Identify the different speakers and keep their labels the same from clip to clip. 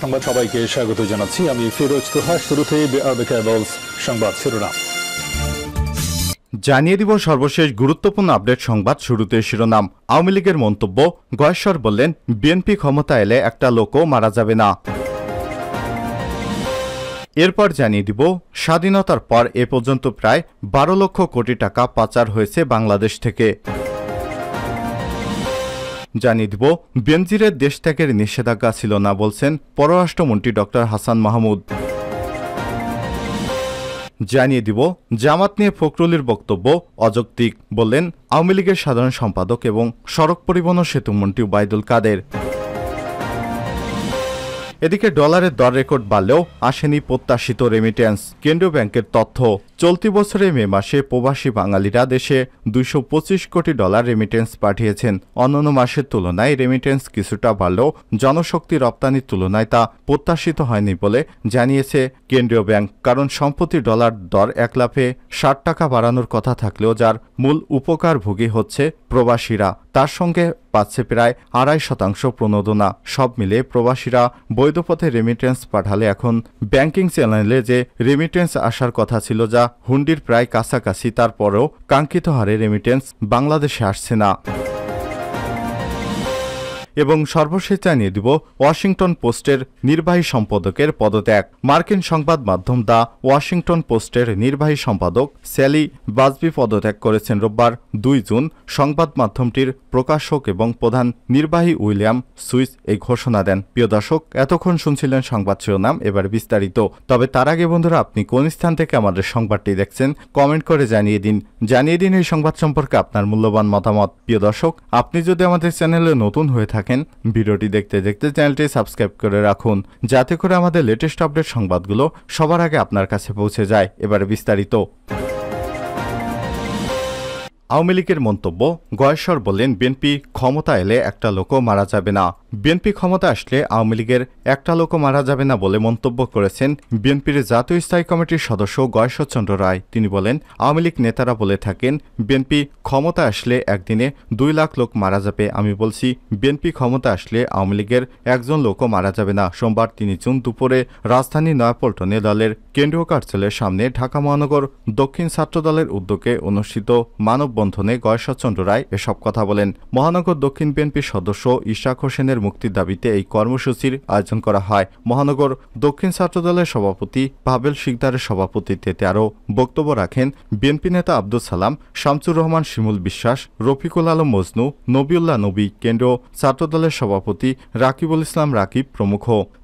Speaker 1: সংবাদ সবাইকে স্বাগত জানাচ্ছি। আমি ফিরোজ তোহা। শুরুতে সংবাদ শিরোনাম
Speaker 2: জানিয়ে দিব সর্বশেষ গুরুত্বপূর্ণ আপডেট সংবাদ। শুরুতে শিরোনাম। আওয়ামী লীগের মন্তব্য, গয়েশ্বর বললেন বিএনপি ক্ষমতা এলে একটা লোকও মারা যাবে না। এরপর জানিয়ে দিব স্বাধীনতার পর এ পর্যন্ত প্রায় 12 লক্ষ কোটি টাকা পাচার হয়েছে বাংলাদেশ থেকে। জানিয়ে দিব বেনজিরের দেশ ত্যাগের নিষেধাজ্ঞা ছিল না বলছেন পররাষ্ট্রমন্ত্রী ড হাসান মাহমুদ। জানিয়ে দিব জামাত নিয়ে ফখরুলের বক্তব্য অযৌক্তিক বললেন আওয়ামী লীগের সাধারণ সম্পাদক এবং সড়ক পরিবহন ও সেতুমন্ত্রী ওবায়দুল কাদের। এদিকে ডলারের দর রেকর্ড বাড়লেও আসেনি প্রত্যাশিত রেমিটেন্স। কেন্দ্রীয় ব্যাংকের তথ্য, চলতি বছরের মে মাসে প্রবাসী বাঙালিরা দেশে $225 কোটি রেমিটেন্স পাঠিয়েছেন। অন্যান্য মাসের তুলনায় রেমিটেন্স কিছুটা বাড়লেও জনশক্তি রপ্তানির তুলনায় তা প্রত্যাশিত হয়নি বলে জানিয়েছে কেন্দ্রীয় ব্যাংক। কারণ সম্প্রতি ডলার দর এক লাফে 60 টাকা বাড়ানোর কথা থাকলেও যার মূল উপকারভোগী হচ্ছে প্রবাসীরা, তার সঙ্গে পাচ্ছে প্রায় 2.5% প্রণোদনা। সব মিলে প্রবাসীরা বৈধ পথে রেমিটেন্স পাঠালে এখন ব্যাংকিং চ্যানেলে যে রেমিটেন্স আসার কথা ছিল যা হুন্ডির প্রায় কাছাকাছি, তারপরেও কাঙ্ক্ষিত হারে রেমিটেন্স বাংলাদেশে আসছে না। এবং সর্বশেষ জানিয়ে দিব ওয়াশিংটন পোস্টের নির্বাহী সম্পাদকের পদত্যাগ। মার্কিন সংবাদ মাধ্যম দ্য ওয়াশিংটন পোস্টের নির্বাহী সম্পাদক স্যালি বাজবি পদত্যাগ করেছেন রোববার 2 জুন। সংবাদ মাধ্যমটির প্রকাশক এবং প্রধান নির্বাহী উইলিয়াম সুইস এই ঘোষণা দেন। প্রিয় দর্শক, এতক্ষণ শুনছিলেন সংবাদ শিরোনাম, এবার বিস্তারিত। তবে তার আগে বন্ধুরা, আপনি কোন স্থান থেকে আমাদের সংবাদটি দেখছেন কমেন্ট করে জানিয়ে দিন এই সংবাদ সম্পর্কে আপনার মূল্যবান মতামত। প্রিয় দর্শক, আপনি যদি আমাদের চ্যানেলে নতুন হয়ে থাকেন, ভিডিওটি দেখতে দেখতে চ্যানেলটি সাবস্ক্রাইব করে রাখুন, যাতে করে আমাদের লেটেস্ট আপডেট সংবাদগুলো সবার আগে আপনার কাছে পৌঁছে যায়। এবারে বিস্তারিত। আওয়ামী লীগের মন্তব্য, গয়েশ্বর বললেন বিএনপি ক্ষমতা এলে একটা লোকও মারা যাবে না। বিএনপি ক্ষমতা আসলে আওয়ামী লীগের একটা লোকও মারা যাবে না বলে মন্তব্য করেছেন বিএনপির জাতীয় স্থায়ী কমিটির সদস্য গয়েশ্বর চন্দ্র রায়। তিনি বলেন, আওয়ামী লীগ নেতারা বলে থাকেন বিএনপি ক্ষমতা আসলে একদিনে 2 লাখ লোক মারা যাবে। আমি বলছি বিএনপি ক্ষমতা আসলে আওয়ামী লীগের একজন লোকও মারা যাবে না। সোমবার 3 জুন দুপুরে রাজধানীর নয়াপল্টনে দলের কেন্দ্রীয় কার্যালয়ের সামনে ঢাকা মহানগর দক্ষিণ ছাত্র দলের উদ্যোগে অনুষ্ঠিত মানববন্ধনে গয়েশ্বর চন্দ্র রায় এসব কথা বলেন। মহানগর দক্ষিণ বিএনপির সদস্য ইশাক হোসেনের মুক্তির দাবিতে এই কর্মসূচির আয়োজন করা হয়। মহানগর দক্ষিণ ছাত্র দলের সভাপতি পাবেল শিকদারের সভাপতিত্বে আরও বক্তব্য রাখেন বিএনপি নেতা আব্দুল সালাম, শামসুর রহমান শিমুল বিশ্বাস, রফিকুল আলম মজনু, নবিউল্লাহ নবী, কেন্দ্রীয় ছাত্র দলের সভাপতি রাকিবুল ইসলাম রাকিব প্রমুখ।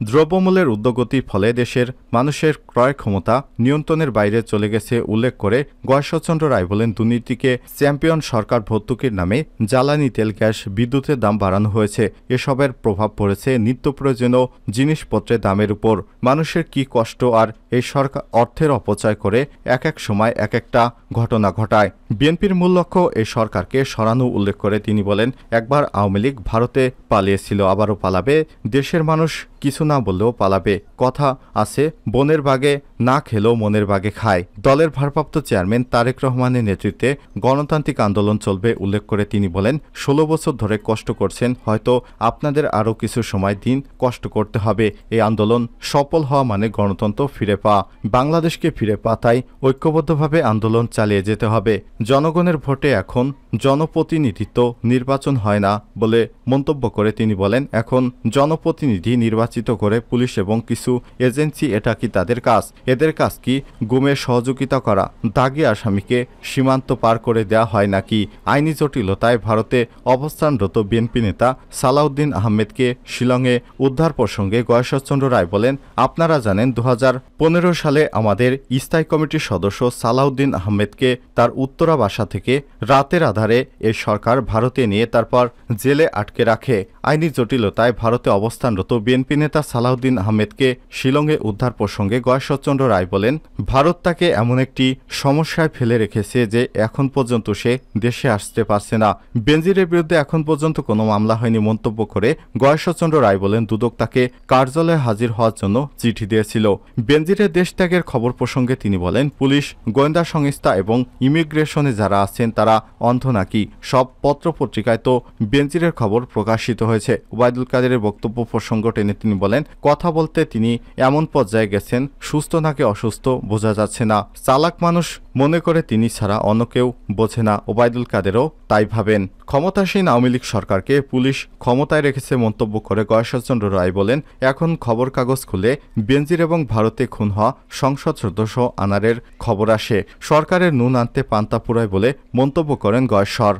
Speaker 2: দ্রব্যমূল্যের ঊর্ধ্বগতির ফলে দেশের মানুষের ক্রয় ক্ষমতা নিয়ন্ত্রণের বাইরে চলে গেছে উল্লেখ করে গয়েশ্বর চন্দ্র রায় বলেন, দুর্নীতিকে চ্যাম্পিয়ন সরকার ভর্তুকির নামে জ্বালানি তেল, গ্যাস, বিদ্যুতের দাম বাড়ানো হয়েছে। এসবের প্রভাব পড়েছে নিত্য প্রয়োজনীয় জিনিসপত্রের দামের উপর। মানুষের কি কষ্ট, আর এই সরকার অর্থের অপচয় করে এক এক সময় এক একটা ঘটনা ঘটায়। বিএনপির মূল লক্ষ্য এই সরকারকে সরানো উল্লেখ করে তিনি বলেন, একবার আওয়ামী লীগ ভারতে পালিয়েছিল, আবারও পালাবে। দেশের মানুষ কিছু না বললেও পালাবে। কথা আছে, বনের বাগে না খেলেও মনের বাগে খায়। দলের ভারপ্রাপ্ত চেয়ারম্যান তারেক রহমানের নেতৃত্বে গণতান্ত্রিক আন্দোলন চলবে উল্লেখ করে তিনি বলেন, 16 বছর ধরে কষ্ট করছেন, হয়তো আপনাদের আরও কিছু সময় দিন কষ্ট করতে হবে। এই আন্দোলন সফল হওয়া মানে গণতন্ত্র ফিরে পাওয়া, বাংলাদেশকে ফিরে পাওয়া। তাই ঐক্যবদ্ধভাবে আন্দোলন চালিয়ে যেতে হবে। জনগণের ভোটে এখন জনপ্রতিনিধিত্ব নির্বাচন হয় না বলে মন্তব্য করে তিনি বলেন, এখন জনপ্রতিনিধি নির্বাচিত করে পুলিশ এবং কিছু এজেন্সি, এটা কি তাদের কাজ? এদের কাজ কি গুমের সহযোগিতা করা? দাগী আসামিকে সীমান্ত পার করে দেয়া হয় নাকি? আইনি জটিলতায় ভারতে অবস্থানরত বিএনপি নেতা সালাউদ্দিন আহমেদকে শিলংয়ে উদ্ধার প্রসঙ্গে গয়েশ্বর চন্দ্র রায় বলেন, আপনারা জানেন 2015 সালে আমাদের স্থায়ী কমিটির সদস্য সালাউদ্দিন আহমেদকে তার উত্তরা বাসা থেকে রাতের আধারে এই সরকার ভারতে নিয়ে তারপর জেলে আটকে রাখে। আইনি জটিলতায় ভারতে অবস্থানরত বিএনপি নেতা সালাউদ্দিন আহমেদকে শিলংয়ে উদ্ধার প্রসঙ্গে গয়েশ্বর চন্দ্র চন্দ্র রায় বলেন, ভারত তাকে এমন একটি সমস্যায় ফেলে রেখেছে যে এখন পর্যন্ত সে দেশে আসতে পারছে না। বেনজিরের বিরুদ্ধে এখন পর্যন্ত কোনো মামলা হয়নি মন্তব্য করে গয়েশ্বরচন্দ্র রায় বলেন, দুদক তাকে কার্যালয়ে হাজির হওয়ার জন্য চিঠি দিয়েছিল। বেনজিরের দেশ ত্যাগের খবর প্রসঙ্গে তিনি বলেন, পুলিশ, গোয়েন্দা সংস্থা এবং ইমিগ্রেশনে যারা আছেন তারা অন্ধ নাকি? সব পত্রপত্রিকায় তো বেনজিরের খবর প্রকাশিত হয়েছে। ওবায়দুল কাদেরের বক্তব্য প্রসঙ্গ টেনে তিনি বলেন, কথা বলতে তিনি এমন পর্যায়ে গেছেন, সুস্থ নাকি অসুস্থ বোঝা যাচ্ছে না। চালাক মানুষ মনে করে তিনি ছাড়া অন্য কেউ বোঝে না। ওবায়দুল কাদেরও তাই ভাবেন। ক্ষমতাসীন আওয়ামী লীগ সরকারকে পুলিশ ক্ষমতায় রেখেছে মন্তব্য করে গয়েশ্বরচন্দ্র রায় বলেন, এখন খবর কাগজ খুলে বেনজির এবং ভারতে খুন হওয়া সংসদ সদস্য আনারের খবর আসে। সরকারের নুন আনতে পান্তা পুরায় বলে মন্তব্য করেন গয়েশ্বর।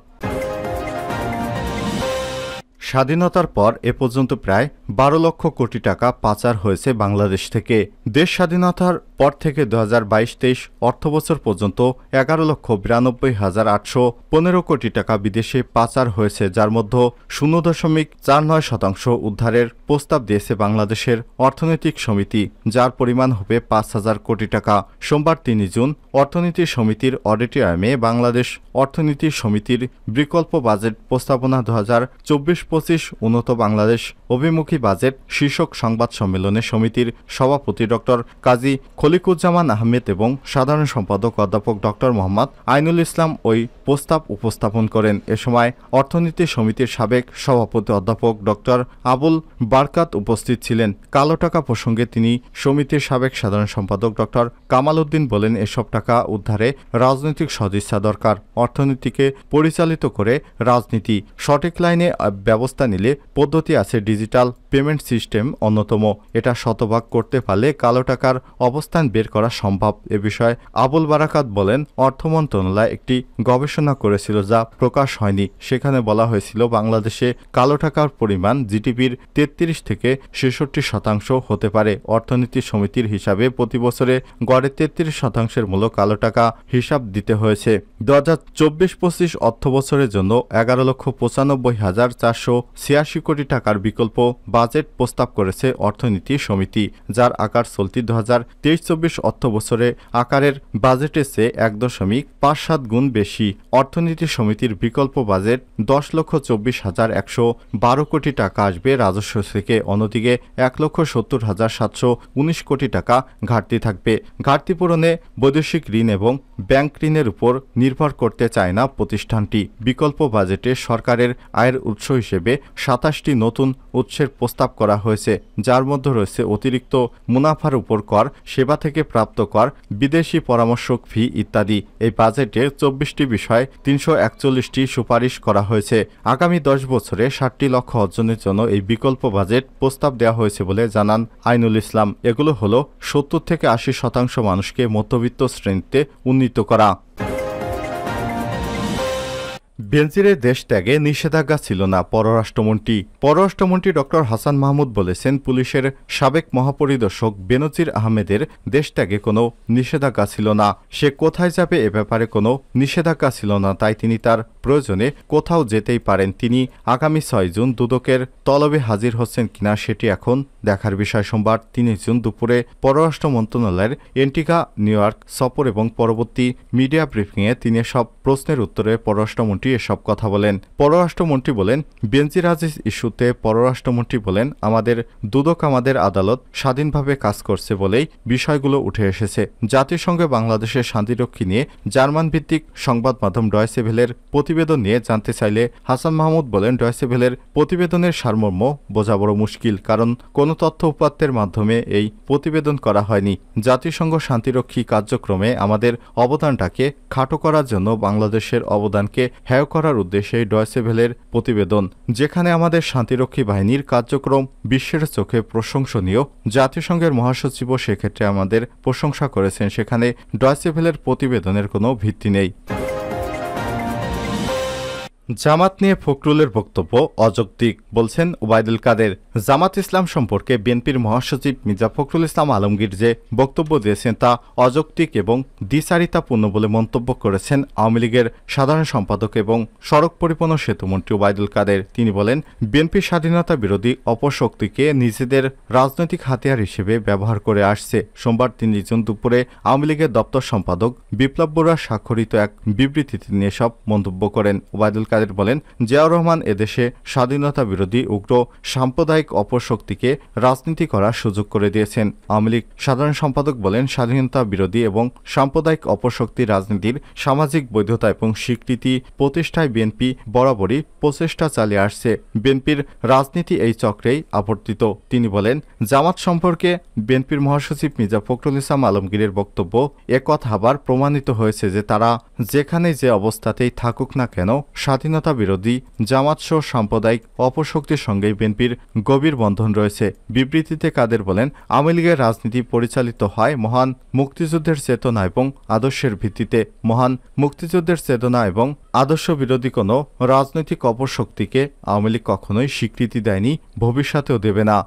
Speaker 2: স্বাধীনতার পর এ পর্যন্ত প্রায় 12 লক্ষ কোটি টাকা পাচার হয়েছে বাংলাদেশ থেকে। দেশ স্বাধীনতার পর থেকে 2022-23 অর্থবছর পর্যন্ত 11,92,815 কোটি টাকা বিদেশে পাচার হয়েছে, যার মধ্যে 0.49% উদ্ধারের প্রস্তাব দিয়েছে বাংলাদেশের অর্থনৈতিক সমিতি, যার পরিমাণ হবে 5,000 কোটি টাকা। সোমবার 3 জুন অর্থনীতি সমিতির অডিটোরিয়ামে বাংলাদেশ অর্থনীতি সমিতির বিকল্প বাজেট প্রস্তাবনা 2024-25 উন্নত বাংলাদেশ অভিমুখী বাজেট শীর্ষক সংবাদ সম্মেলনে সমিতির সভাপতি ড কাজী খলিকুজ্জামান আহমেদ এবং সাধারণ সম্পাদক অধ্যাপক ড মোহাম্মদ আইনুল ইসলাম ওই প্রস্তাব উপস্থাপন করেন। এ সময় অর্থনীতি সমিতির সাবেক সভাপতি অধ্যাপক ড আবুল বারকাত উপস্থিত ছিলেন। কালো টাকা প্রসঙ্গে তিনি সমিতির সাবেক সাধারণ সম্পাদক ড কামাল উদ্দিন বলেন, এসব টাকা উদ্ধারে রাজনৈতিক সদিচ্ছা দরকার। অর্থনীতিকে পরিচালিত করে রাজনীতি, সঠিক লাইনে ব্যবস্থা নিলে পদ্ধতি আছে। ডিজিটাল পেমেন্ট সিস্টেম অন্যতম। এটা শতভাগ করতে পারলে কালো টাকার অবস্থান বের করা সম্ভব। এ বিষয়ে আবুল বারাকাত বলেন, অর্থ মন্ত্রণালয় একটি গবেষণা করেছিল যা প্রকাশ হয়নি। সেখানে বলা হয়েছিল বাংলাদেশে কালো টাকার পরিমাণ জিডিপির 33 থেকে 66% হতে পারে। অর্থনীতি সমিতির হিসাবে প্রতি বছরে গড়ে 33% মূলক কালো টাকা হিসাব দিতে হয়েছে। 2024-25 অর্থবছরের জন্য 11,95,486 কোটি টাকার বিকল্প বাজেট প্রস্তাব করেছে অর্থনীতি সমিতি, যার আকার চলতি 2023-24 অর্থবছরে আকারের বাজেটের চেয়ে 1.57 গুণ বেশি। অর্থনীতি সমিতির বিকল্প বাজেট 10,24,112 কোটি টাকা আসবে রাজস্ব থেকে। অন্যদিকে 1,70,719 কোটি টাকা ঘাটতি থাকবে। ঘাটতি পূরণে বৈদেশিক ঋণ এবং ব্যাংক ঋণের উপর নির্ভর করতে চায় না প্রতিষ্ঠানটি। বিকল্প বাজেটে সরকারের আয়ের উৎস হিসেবে 27টি নতুন উৎসের প্রস্তাব করা হয়েছে, যার মধ্যে রয়েছে অতিরিক্ত মুনাফার উপর কর, সেবা থেকে প্রাপ্ত কর, বিদেশি পরামর্শক ফি ইত্যাদি। এই বাজেটে 24টি বিষয়ে 341টি সুপারিশ করা হয়েছে। আগামী 10 বছরে 60টি লক্ষ্য অর্জনের জন্য এই বিকল্প বাজেট প্রস্তাব দেওয়া হয়েছে বলে জানান আইনুল ইসলাম। এগুলো হলো 70 থেকে 80% মানুষকে মধ্যবিত্ত শ্রেণীতে উন্নীত করা। বেনজিরের দেশ ত্যাগে নিষেধাজ্ঞা ছিল না পররাষ্ট্রমন্ত্রী ড হাসান মাহমুদ বলেছেন, পুলিশের সাবেক মহাপরিদর্শক বেনজির আহমেদের দেশ ত্যাগে কোনো নিষেধাজ্ঞা ছিল না। সে কোথায় যাবে এ ব্যাপারে কোনো নিষেধাজ্ঞা ছিল না, তাই তিনি তার প্রয়োজনে কোথাও যেতেই পারেন। তিনি আগামী 6 জুন দুদকের তলবে হাজির হচ্ছেন কিনা সেটি এখন দেখার বিষয়। সোমবার 3 জুন দুপুরে পররাষ্ট্র মন্ত্রণালয়ের এন্টিগা নিউ ইয়র্ক সফর এবং পরবর্তী মিডিয়া ব্রিফিংয়ে তিনি সব প্রশ্নের উত্তরে পররাষ্ট্রমন্ত্রী এসব কথা বলেন। পররাষ্ট্রমন্ত্রী বলেন, বেনজির আজিজ ইস্যুতে পররাষ্ট্রমন্ত্রী বলেন, আমাদের দুদক, আমাদের আদালত স্বাধীনভাবে কাজ করছে বলেই বিষয়গুলো উঠে এসেছে। জাতিসংঘে বাংলাদেশের শান্তিরক্ষী নিয়ে জার্মান ভিত্তিক সংবাদ মাধ্যম ডয়েচে ভেলের প্রতিবেদন নিয়ে জানতে চাইলে হাসান মাহমুদ বলেন, ডয়েচে ভেলের প্রতিবেদনের সারমর্ম বোঝা বড় মুশকিল, কারণ কোনো তথ্য উপাত্তের মাধ্যমে এই প্রতিবেদন করা হয়নি। জাতিসংঘ শান্তিরক্ষী কার্যক্রমে আমাদের অবদানটাকে খাটো করার জন্য বাংলাদেশের অবদানকে হেয় করার উদ্দেশ্যে ডয়েচে ভেলের প্রতিবেদন, যেখানে আমাদের শান্তিরক্ষী বাহিনীর কার্যক্রম বিশ্বের চোখে প্রশংসনীয়। জাতিসংঘের মহাসচিবও সেক্ষেত্রে আমাদের প্রশংসা করেছেন। সেখানে ডয়েচে ভেলের প্রতিবেদনের কোনো ভিত্তি নেই। জামাত নিয়ে ফখরুলের বক্তব্য অযৌক্তিক বলছেন ওবায়দুল কাদের। জামাত ইসলাম সম্পর্কে বিএনপির মহাসচিব মির্জা ফখরুল ইসলাম আলমগীর যে বক্তব্য দিয়েছেন তা অযৌক্তিক এবং দ্বিচারিতাপূর্ণ বলে মন্তব্য করেছেন আওয়ামী লীগের সাধারণ সম্পাদক এবং সড়ক পরিবহন ও সেতুমন্ত্রী ওবায়দুল কাদের। তিনি বলেন, বিএনপি স্বাধীনতা বিরোধী অপশক্তিকে নিজেদের রাজনৈতিক হাতিয়ার হিসেবে ব্যবহার করে আসছে। সোমবার 3 জুন দুপুরে আওয়ামী লীগের দপ্তর সম্পাদক বিপ্লব বড়ুয়া স্বাক্ষরিত এক বিবৃতিতে তিনি এসব মন্তব্য করেন। ওবায়দুল কাদের বলেন, জিয়াউর রহমান এদেশে স্বাধীনতা বিরোধী উগ্র সাম্প্রদায়িক অপশক্তিকে রাজনীতি করার সুযোগ করে দিয়েছেন। আওয়ামী লীগ সাধারণ সম্পাদক বলেন, স্বাধীনতা বিরোধী এবং সাম্প্রদায়িক অপশক্তি রাজনীতির সামাজিক বৈধতা এবং স্বীকৃতি প্রতিষ্ঠায় বিএনপি বরাবরই প্রচেষ্টা চালিয়ে আসছে। বিএনপির রাজনীতি এই চক্রেই আবর্তিত। তিনি বলেন, জামাত সম্পর্কে বিএনপির মহাসচিব মির্জা ফখরুল ইসলাম আলমগীরের বক্তব্য একথা আবার প্রমাণিত হয়েছে যে তারা যেখানে যে অবস্থাতেই থাকুক না কেন স্বাধীনতা বিরোধী জামাতসহ সাম্প্রদায়িক অপশক্তির সঙ্গে বিএনপির গভীর বন্ধন রয়েছে। বিবৃতিতে কাদের বলেন, আওয়ামী লীগের রাজনীতি পরিচালিত হয় মহান মুক্তিযুদ্ধের চেতনা এবং আদর্শের ভিত্তিতে। মহান মুক্তিযুদ্ধের চেতনা এবং আদর্শ বিরোধী কোনো রাজনৈতিক অপশক্তিকে আওয়ামী লীগ কখনোই স্বীকৃতি দেয়নি, ভবিষ্যতেও দেবে না।